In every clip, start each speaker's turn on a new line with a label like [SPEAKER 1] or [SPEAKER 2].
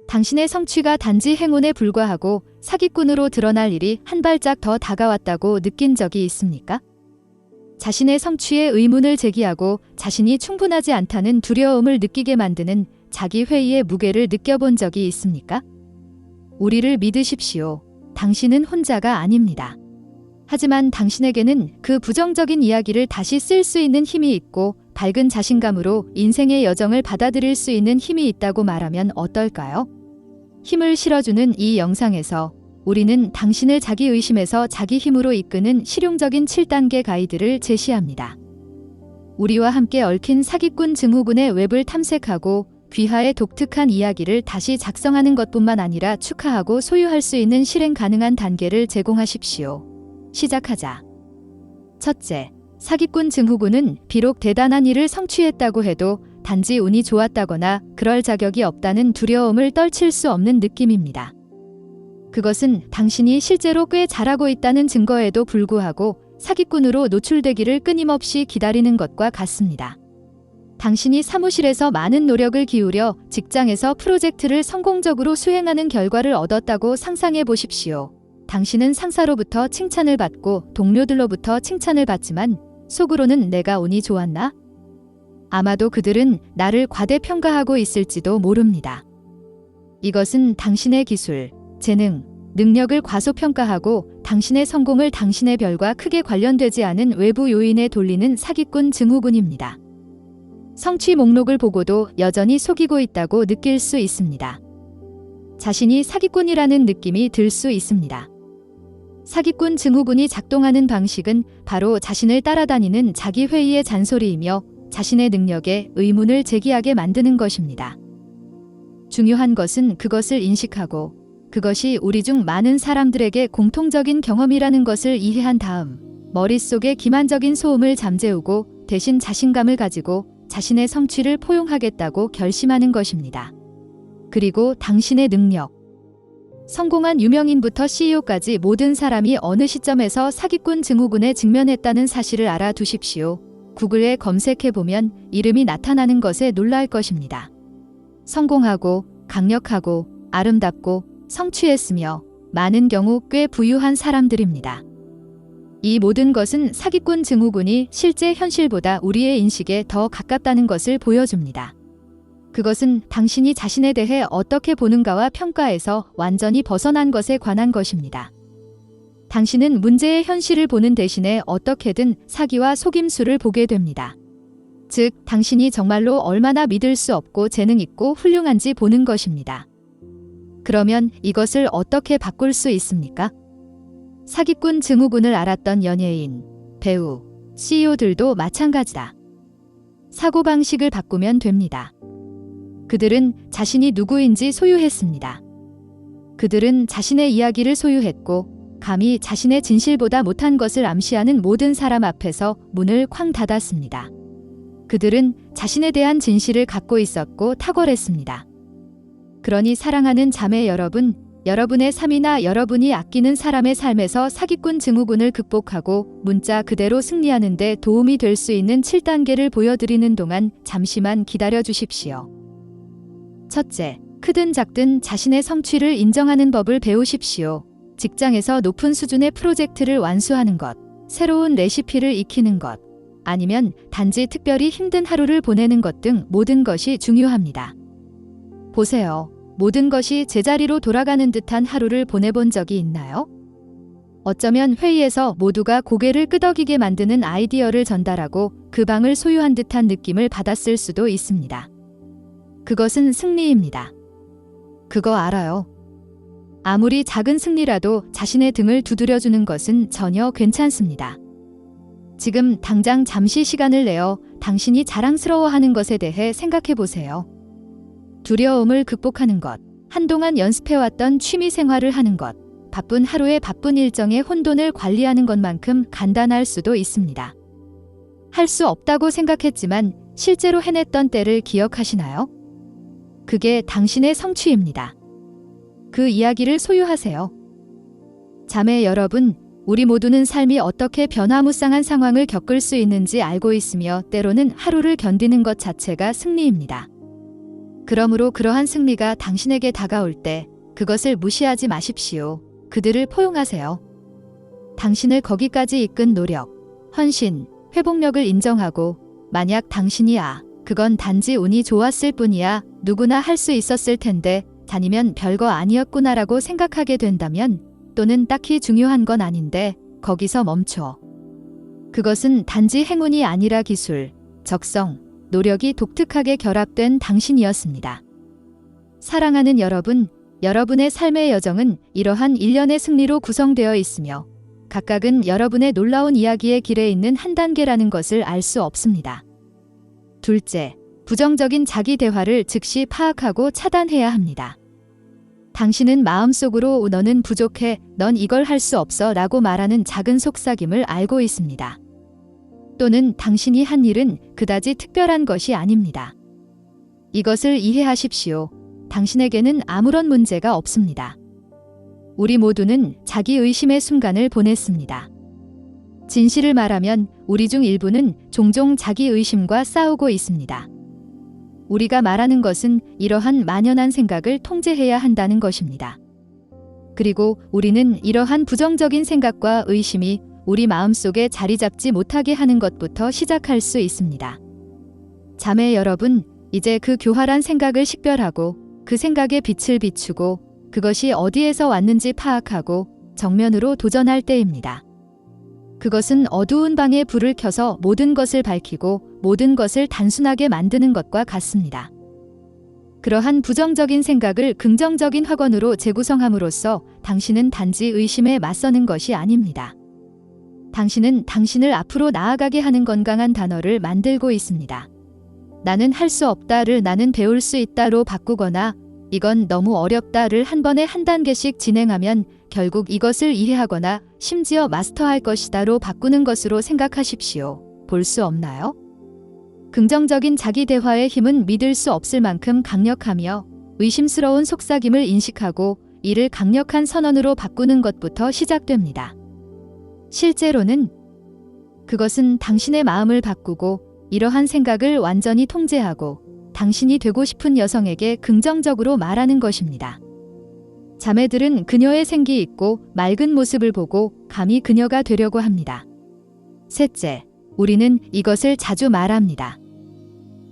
[SPEAKER 1] 당신의 성취가 단지 행운에 불과하고 사기꾼으로 드러날 일이 한 발짝 더 다가왔다고 느낀 적이 있습니까? 자신의 성취에 의문을 제기하고 자신이 충분하지 않다는 두려움을 느끼게 만드는 자기 회의의 무게를 느껴본 적이 있습니까? 우리를 믿으십시오. 당신은 혼자가 아닙니다. 하지만 당신에게는 그 부정적인 이야기를 다시 쓸 수 있는 힘이 있고 밝은 자신감으로 인생의 여정을 받아들일 수 있는 힘이 있다고 말하면 어떨까요? 힘을 실어주는 이 영상에서 우리는 당신을 자기 의심에서 자기 힘으로 이끄는 실용적인 7단계 가이드를 제시합니다. 우리와 함께 얽힌 사기꾼 증후군의 웹을 탐색하고 귀하의 독특한 이야기를 다시 작성하는 것뿐만 아니라 축하하고 소유할 수 있는 실행 가능한 단계를 제공하십시오. 시작하자. 첫째, 사기꾼 증후군은 비록 대단한 일을 성취했다고 해도 단지 운이 좋았다거나 그럴 자격이 없다는 두려움을 떨칠 수 없는 느낌입니다. 그것은 당신이 실제로 꽤 잘하고 있다는 증거에도 불구하고 사기꾼으로 노출되기를 끊임없이 기다리는 것과 같습니다. 당신이 사무실에서 많은 노력을 기울여 직장에서 프로젝트를 성공적으로 수행하는 결과를 얻었다고 상상해 보십시오. 당신은 상사로부터 칭찬을 받고 동료들로부터 칭찬을 받지만 속으로는 내가 운이 좋았나? 아마도 그들은 나를 과대평가하고 있을지도 모릅니다. 이것은 당신의 기술, 재능, 능력을 과소평가하고 당신의 성공을 당신의 별과 크게 관련되지 않은 외부 요인에 돌리는 사기꾼 증후군입니다. 성취 목록을 보고도 여전히 속이고 있다고 느낄 수 있습니다. 자신이 사기꾼이라는 느낌이 들 수 있습니다. 사기꾼 증후군이 작동하는 방식은 바로 자신을 따라다니는 자기 회의의 잔소리이며 자신의 능력에 의문을 제기하게 만드는 것입니다. 중요한 것은 그것을 인식하고 그것이 우리 중 많은 사람들에게 공통적인 경험이라는 것을 이해한 다음 머릿속의 기만적인 소음을 잠재우고 대신 자신감을 가지고 자신의 성취를 포용하겠다고 결심하는 것입니다. 그리고 당신의 능력. 성공한 유명인부터 CEO까지 모든 사람이 어느 시점에서 사기꾼 증후군에 직면했다는 사실을 알아두십시오. 구글에 검색해보면 이름이 나타나는 것에 놀랄 것입니다. 성공하고 강력하고 아름답고 성취했으며 많은 경우 꽤 부유한 사람들입니다. 이 모든 것은 사기꾼 증후군이 실제 현실보다 우리의 인식에 더 가깝다는 것을 보여줍니다. 그것은 당신이 자신에 대해 어떻게 보는가와 평가에서 완전히 벗어난 것에 관한 것입니다. 당신은 문제의 현실을 보는 대신에 어떻게든 사기와 속임수를 보게 됩니다. 즉, 당신이 정말로 얼마나 믿을 수 없고 재능 있고 훌륭한지 보는 것입니다. 그러면 이것을 어떻게 바꿀 수 있습니까? 사기꾼 증후군을 알았던 연예인, 배우, CEO들도 마찬가지다. 사고방식을 바꾸면 됩니다. 그들은 자신이 누구인지 소유했습니다. 그들은 자신의 이야기를 소유했고 감히 자신의 진실보다 못한 것을 암시하는 모든 사람 앞에서 문을 쾅 닫았습니다. 그들은 자신에 대한 진실을 갖고 있었고 탁월했습니다. 그러니 사랑하는 자매 여러분, 여러분의 삶이나 여러분이 아끼는 사람의 삶에서 사기꾼 증후군을 극복하고 문자 그대로 승리하는 데 도움이 될 수 있는 7단계를 보여드리는 동안 잠시만 기다려 주십시오. 첫째, 크든 작든 자신의 성취를 인정하는 법을 배우십시오. 직장에서 높은 수준의 프로젝트를 완수하는 것, 새로운 레시피를 익히는 것, 아니면 단지 특별히 힘든 하루를 보내는 것 등 모든 것이 중요합니다. 보세요. 모든 것이 제자리로 돌아가는 듯한 하루를 보내본 적이 있나요? 어쩌면 회의에서 모두가 고개를 끄덕이게 만드는 아이디어를 전달하고 그 방을 소유한 듯한 느낌을 받았을 수도 있습니다. 그것은 승리입니다. 그거 알아요. 아무리 작은 승리라도 자신의 등을 두드려주는 것은 전혀 괜찮습니다. 지금 당장 잠시 시간을 내어 당신이 자랑스러워하는 것에 대해 생각해 보세요. 두려움을 극복하는 것, 한동안 연습해왔던 취미 생활을 하는 것, 바쁜 하루의 바쁜 일정에 혼돈을 관리하는 것만큼 간단할 수도 있습니다. 할 수 없다고 생각했지만 실제로 해냈던 때를 기억하시나요? 그게 당신의 성취입니다. 그 이야기를 소유하세요. 자매 여러분, 우리 모두는 삶이 어떻게 변화무쌍한 상황을 겪을 수 있는지 알고 있으며 때로는 하루를 견디는 것 자체가 승리입니다. 그러므로 그러한 승리가 당신에게 다가올 때 그것을 무시하지 마십시오. 그들을 포용하세요. 당신을 거기까지 이끈 노력, 헌신, 회복력을 인정하고 만약 당신이 그건 단지 운이 좋았을 뿐이야 누구나 할 수 있었을 텐데 다니면 별거 아니었구나라고 생각하게 된다면 또는 딱히 중요한 건 아닌데 거기서 멈춰. 그것은 단지 행운이 아니라 기술, 적성, 노력이 독특하게 결합된 당신이었습니다. 사랑하는 여러분, 여러분의 삶의 여정은 이러한 일련의 승리로 구성되어 있으며 각각은 여러분의 놀라운 이야기의 길에 있는 한 단계라는 것을 알 수 없습니다. 둘째, 부정적인 자기 대화를 즉시 파악하고 차단해야 합니다. 당신은 마음속으로 너는 부족해, 넌 이걸 할 수 없어 라고 말하는 작은 속삭임을 알고 있습니다. 또는 당신이 한 일은 그다지 특별한 것이 아닙니다. 이것을 이해하십시오. 당신에게는 아무런 문제가 없습니다. 우리 모두는 자기 의심의 순간을 보냈습니다. 진실을 말하면 우리 중 일부는 종종 자기 의심과 싸우고 있습니다. 우리가 말하는 것은 이러한 만연한 생각을 통제해야 한다는 것입니다. 그리고 우리는 이러한 부정적인 생각과 의심이 우리 마음속에 자리 잡지 못하게 하는 것부터 시작할 수 있습니다. 자매 여러분, 이제 그 교활한 생각을 식별하고 그 생각에 빛을 비추고 그것이 어디에서 왔는지 파악하고 정면으로 도전할 때입니다. 그것은 어두운 방에 불을 켜서 모든 것을 밝히고 모든 것을 단순하게 만드는 것과 같습니다. 그러한 부정적인 생각을 긍정적인 확언으로 재구성함으로써 당신은 단지 의심에 맞서는 것이 아닙니다. 당신은 당신을 앞으로 나아가게 하는 건강한 단어를 만들고 있습니다. 나는 할 수 없다를 나는 배울 수 있다로 바꾸거나 이건 너무 어렵다를 한 번에 한 단계씩 진행하면 결국 이것을 이해하거나 심지어 마스터할 것이다로 바꾸는 것으로 생각하십시오. 볼 수 없나요? 긍정적인 자기 대화의 힘은 믿을 수 없을 만큼 강력하며 의심스러운 속삭임을 인식하고 이를 강력한 선언으로 바꾸는 것부터 시작됩니다. 실제로는 그것은 당신의 마음을 바꾸고 이러한 생각을 완전히 통제하고 당신이 되고 싶은 여성에게 긍정적으로 말하는 것입니다. 자매들은 그녀의 생기 있고 맑은 모습을 보고 감히 그녀가 되려고 합니다. 셋째, 우리는 이것을 자주 말합니다.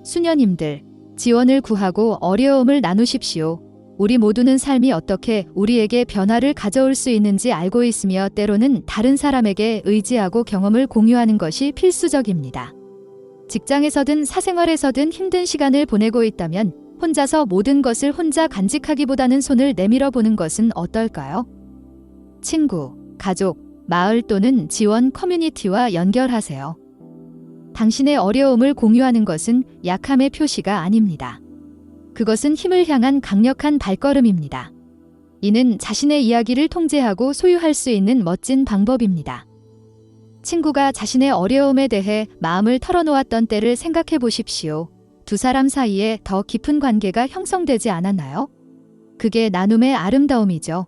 [SPEAKER 1] 수녀님들, 지원을 구하고 어려움을 나누십시오. 우리 모두는 삶이 어떻게 우리에게 변화를 가져올 수 있는지 알고 있으며 때로는 다른 사람에게 의지하고 경험을 공유하는 것이 필수적입니다. 직장에서든 사생활에서든 힘든 시간을 보내고 있다면 혼자서 모든 것을 혼자 간직하기보다는 손을 내밀어 보는 것은 어떨까요? 친구, 가족, 마을 또는 지원 커뮤니티와 연결하세요. 당신의 어려움을 공유하는 것은 약함의 표시가 아닙니다. 그것은 힘을 향한 강력한 발걸음입니다. 이는 자신의 이야기를 통제하고 소유할 수 있는 멋진 방법입니다. 친구가 자신의 어려움에 대해 마음을 털어놓았던 때를 생각해 보십시오. 두 사람 사이에 더 깊은 관계가 형성되지 않았나요? 그게 나눔의 아름다움이죠.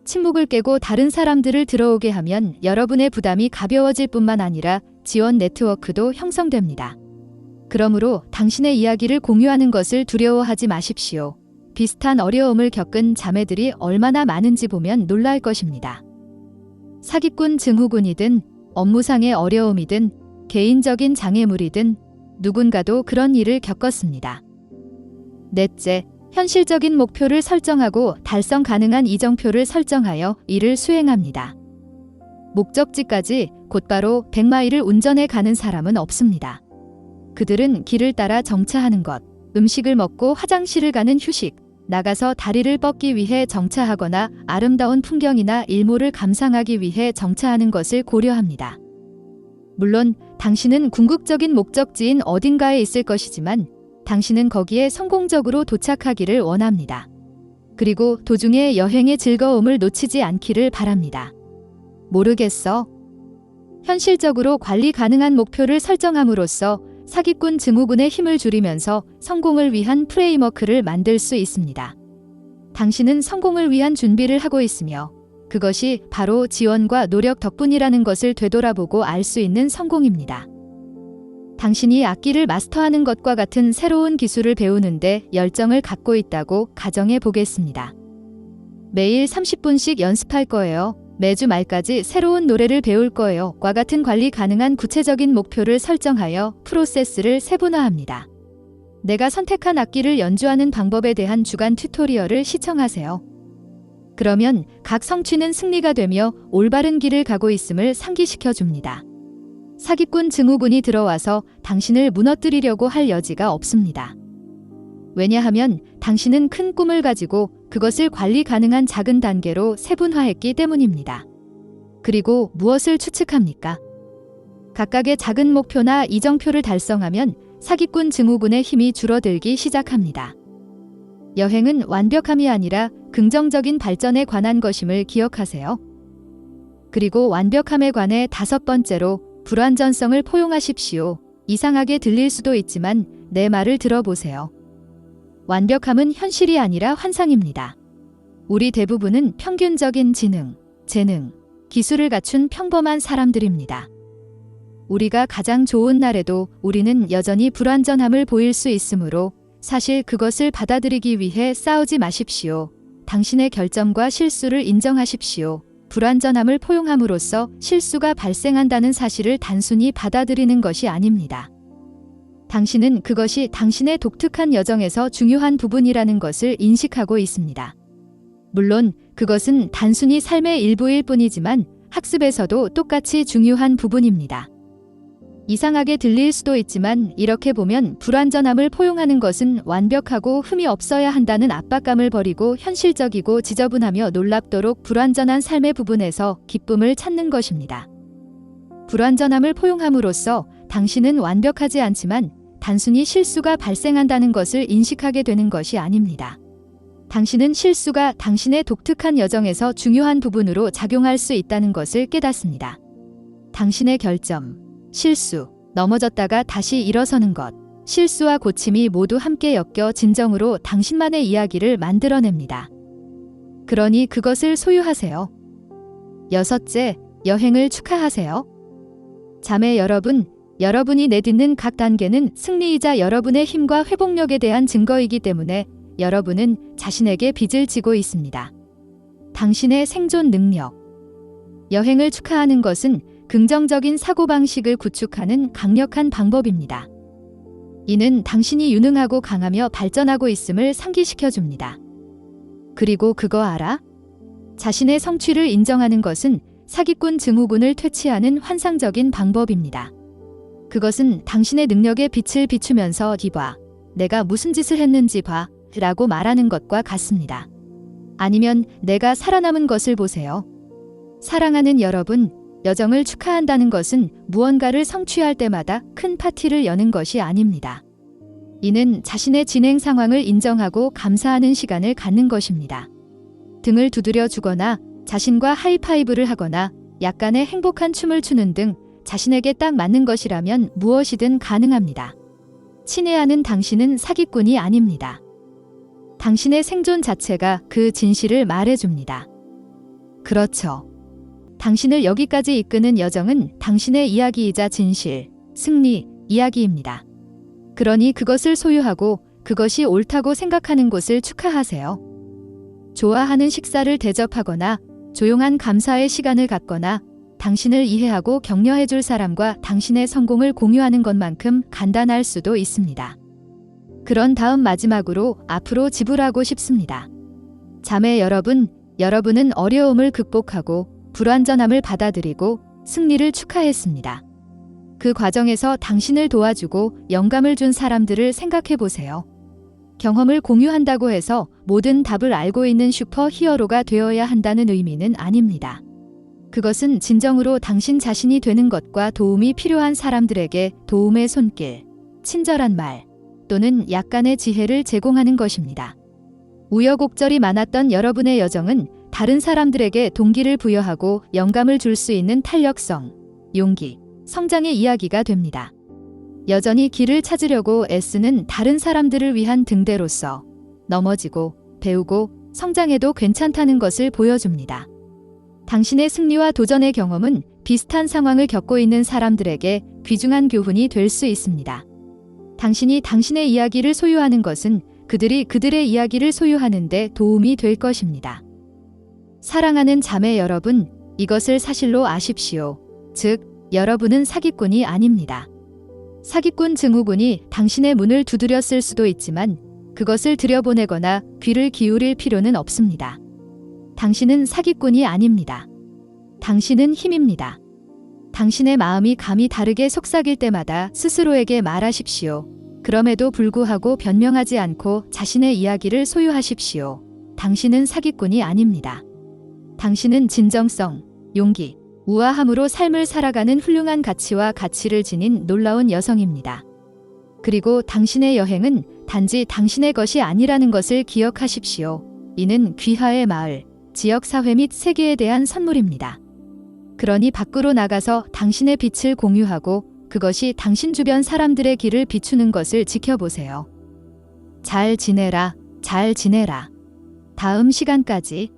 [SPEAKER 1] 침묵을 깨고 다른 사람들을 들어오게 하면 여러분의 부담이 가벼워질 뿐만 아니라 지원 네트워크도 형성됩니다. 그러므로 당신의 이야기를 공유하는 것을 두려워하지 마십시오. 비슷한 어려움을 겪은 자매들이 얼마나 많은지 보면 놀랄 것입니다. 사기꾼 증후군이든 업무상의 어려움이든 개인적인 장애물이든 누군가도 그런 일을 겪었습니다. 넷째, 현실적인 목표를 설정하고 달성 가능한 이정표를 설정하여 이를 수행합니다. 목적지까지 곧바로 100마일을 운전해 가는 사람은 없습니다. 그들은 길을 따라 정차하는 것, 음식을 먹고 화장실을 가는 휴식, 나가서 다리를 뻗기 위해 정차하거나 아름다운 풍경이나 일몰을 감상하기 위해 정차하는 것을 고려합니다. 물론 당신은 궁극적인 목적지인 어딘가에 있을 것이지만 당신은 거기에 성공적으로 도착하기를 원합니다. 그리고 도중에 여행의 즐거움을 놓치지 않기를 바랍니다. 모르겠어. 현실적으로 관리 가능한 목표를 설정함으로써 사기꾼 증후군의 힘을 줄이면서 성공을 위한 프레임워크를 만들 수 있습니다. 당신은 성공을 위한 준비를 하고 있으며 그것이 바로 지원과 노력 덕분이라는 것을 되돌아보고 알 수 있는 성공입니다. 당신이 악기를 마스터하는 것과 같은 새로운 기술을 배우는데 열정을 갖고 있다고 가정해 보겠습니다. 매일 30분씩 연습할 거예요. 매주 말까지 새로운 노래를 배울 거예요. 과 같은 관리 가능한 구체적인 목표를 설정하여 프로세스를 세분화합니다. 내가 선택한 악기를 연주하는 방법에 대한 주간 튜토리얼을 시청하세요. 그러면 각 성취는 승리가 되며 올바른 길을 가고 있음을 상기시켜 줍니다. 사기꾼 증후군이 들어와서 당신을 무너뜨리려고 할 여지가 없습니다. 왜냐하면 당신은 큰 꿈을 가지고 그것을 관리 가능한 작은 단계로 세분화했기 때문입니다. 그리고 무엇을 추측합니까? 각각의 작은 목표나 이정표를 달성하면 사기꾼 증후군의 힘이 줄어들기 시작합니다. 여행은 완벽함이 아니라 긍정적인 발전에 관한 것임을 기억하세요. 그리고 완벽함에 관해 5번째로 불완전성을 포용하십시오. 이상하게 들릴 수도 있지만 내 말을 들어보세요. 완벽함은 현실이 아니라 환상입니다. 우리 대부분은 평균적인 지능, 재능, 기술을 갖춘 평범한 사람들입니다. 우리가 가장 좋은 날에도 우리는 여전히 불완전함을 보일 수 있으므로 사실 그것을 받아들이기 위해 싸우지 마십시오. 당신의 결점과 실수를 인정하십시오. 불완전함을 포용함으로써 실수가 발생한다는 사실을 단순히 받아들이는 것이 아닙니다. 당신은 그것이 당신의 독특한 여정에서 중요한 부분이라는 것을 인식하고 있습니다. 물론 그것은 단순히 삶의 일부일 뿐이지만 학습에서도 똑같이 중요한 부분입니다. 이상하게 들릴 수도 있지만 이렇게 보면 불완전함을 포용하는 것은 완벽하고 흠이 없어야 한다는 압박감을 버리고 현실적이고 지저분하며 놀랍도록 불완전한 삶의 부분에서 기쁨을 찾는 것입니다. 불완전함을 포용함으로써 당신은 완벽하지 않지만 단순히 실수가 발생한다는 것을 인식하게 되는 것이 아닙니다. 당신은 실수가 당신의 독특한 여정에서 중요한 부분으로 작용할 수 있다는 것을 깨닫습니다. 당신의 결점, 실수, 넘어졌다가 다시 일어서는 것, 실수와 고침이 모두 함께 엮여 진정으로 당신만의 이야기를 만들어냅니다. 그러니 그것을 소유하세요. 6째, 여행을 축하하세요. 자매 여러분, 여러분이 내딛는 각 단계는 승리이자 여러분의 힘과 회복력에 대한 증거이기 때문에 여러분은 자신에게 빚을 지고 있습니다. 당신의 생존 능력. 여행을 축하하는 것은 긍정적인 사고방식을 구축하는 강력한 방법입니다. 이는 당신이 유능하고 강하며 발전하고 있음을 상기시켜 줍니다. 그리고 그거 알아? 자신의 성취를 인정하는 것은 사기꾼 증후군을 퇴치하는 환상적인 방법입니다. 그것은 당신의 능력에 빛을 비추면서 이봐, 내가 무슨 짓을 했는지 봐, 라고 말하는 것과 같습니다. 아니면 내가 살아남은 것을 보세요. 사랑하는 여러분, 여정을 축하한다는 것은 무언가를 성취할 때마다 큰 파티를 여는 것이 아닙니다. 이는 자신의 진행 상황을 인정하고 감사하는 시간을 갖는 것입니다. 등을 두드려 주거나 자신과 하이파이브를 하거나 약간의 행복한 춤을 추는 등 자신에게 딱 맞는 것이라면 무엇이든 가능합니다. 친애하는 당신은 사기꾼이 아닙니다. 당신의 생존 자체가 그 진실을 말해줍니다. 그렇죠. 당신을 여기까지 이끄는 여정은 당신의 이야기이자 진실, 승리, 이야기입니다. 그러니 그것을 소유하고 그것이 옳다고 생각하는 곳을 축하하세요. 좋아하는 식사를 대접하거나 조용한 감사의 시간을 갖거나 당신을 이해하고 격려해줄 사람과 당신의 성공을 공유하는 것만큼 간단할 수도 있습니다. 그런 다음 마지막으로 앞으로 지불하고 싶습니다. 자매 여러분, 여러분은 어려움을 극복하고 불완전함을 받아들이고 승리를 축하했습니다. 그 과정에서 당신을 도와주고 영감을 준 사람들을 생각해 보세요. 경험을 공유한다고 해서 모든 답을 알고 있는 슈퍼 히어로가 되어야 한다는 의미는 아닙니다. 그것은 진정으로 당신 자신이 되는 것과 도움이 필요한 사람들에게 도움의 손길, 친절한 말 또는 약간의 지혜를 제공하는 것입니다. 우여곡절이 많았던 여러분의 여정은 다른 사람들에게 동기를 부여하고 영감을 줄 수 있는 탄력성, 용기, 성장의 이야기가 됩니다. 여전히 길을 찾으려고 애쓰는 다른 사람들을 위한 등대로서 넘어지고 배우고 성장해도 괜찮다는 것을 보여줍니다. 당신의 승리와 도전의 경험은 비슷한 상황을 겪고 있는 사람들에게 귀중한 교훈이 될 수 있습니다. 당신이 당신의 이야기를 소유하는 것은 그들이 그들의 이야기를 소유하는 데 도움이 될 것입니다. 사랑하는 자매 여러분, 이것을 사실로 아십시오. 즉, 여러분은 사기꾼이 아닙니다. 사기꾼 증후군이 당신의 문을 두드렸을 수도 있지만 그것을 들여보내거나 귀를 기울일 필요는 없습니다. 당신은 사기꾼이 아닙니다. 당신은 힘입니다. 당신의 마음이 감이 다르게 속삭일 때마다 스스로에게 말하십시오. 그럼에도 불구하고 변명하지 않고 자신의 이야기를 소유하십시오. 당신은 사기꾼이 아닙니다. 당신은 진정성, 용기, 우아함으로 삶을 살아가는 훌륭한 가치를 지닌 놀라운 여성입니다. 그리고 당신의 여행은 단지 당신의 것이 아니라는 것을 기억하십시오. 이는 귀하의 마을, 지역사회 및 세계에 대한 선물입니다. 그러니 밖으로 나가서 당신의 빛을 공유하고 그것이 당신 주변 사람들의 길을 비추는 것을 지켜보세요. 잘 지내라, 잘 지내라. 다음 시간까지